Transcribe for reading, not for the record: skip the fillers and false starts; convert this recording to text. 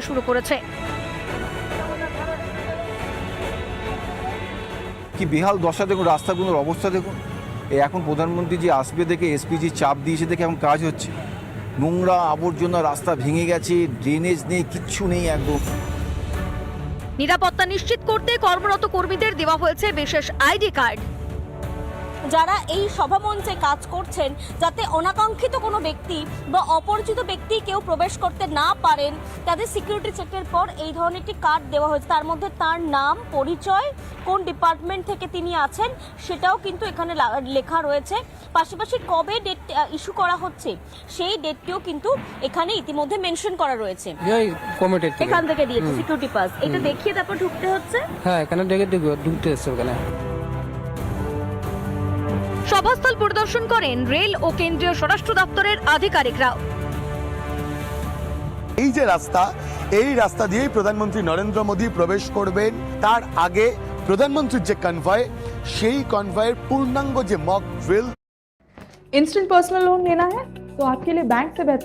শুরু করেছে। কি বেহাল দশা দেখুন, রাস্তাগুলোর অবস্থা দেখুন। এখন প্রধানমন্ত্রী যে আসবে দেখে এসপিজি চাপ দিয়েছে দেখে এখন কাজ হচ্ছে। নোংরা আবর্জনা, রাস্তা ভেঙে গেছে, ড্রেনেজ নেই, কিচ্ছু নেই একদম। নিরাপত্তা নিশ্চিত করতে কর্মরত কর্মীদের দেওয়া হয়েছে বিশেষ আইডি কার্ড। যারা এই সভামঞ্চে কাজ করছেন, যাতে অনাকাঙ্ক্ষিত কোনো ব্যক্তি বা অপরিচিত ব্যক্তি কেউ প্রবেশ করতে না পারেন, তাদের সিকিউরিটি চেকের পর এই ধরনের একটি কার্ড দেওয়া হয়েছে। তার মধ্যে তার নাম, পরিচয়, কোন ডিপার্টমেন্ট থেকে তিনি আছেন সেটাও কিন্তু এখানে লেখা রয়েছে। পাশাপাশি কবে ডেট ইস্যু করা হচ্ছে সেই ডেটটিও কিন্তু এখানে ইতিমধ্যে মেনশন করা রয়েছে। এখান থেকে দিয়েছে সিকিউরিটি পাস, এটা দেখিয়ে তারপর ঢুকতে হচ্ছে। হ্যাঁ, এখানে ঢুকতে হচ্ছে ওখানে। সভাস্থল পরিদর্শন করেন রেল ও কেন্দ্রীয় স্বরাষ্ট্র দপ্তরের আধিকারিকরাও। এই যে রাস্তা, এই রাস্তা দিয়েই প্রধানমন্ত্রী নরেন্দ্র মোদী প্রবেশ করবেন। তার আগে প্রধানমন্ত্রীর যে কনভয়, সেই কনভয়ের পূর্ণাঙ্গ যে mock drill. Instant personal loan लेना है तो आपके लिए बैंक से बेहतर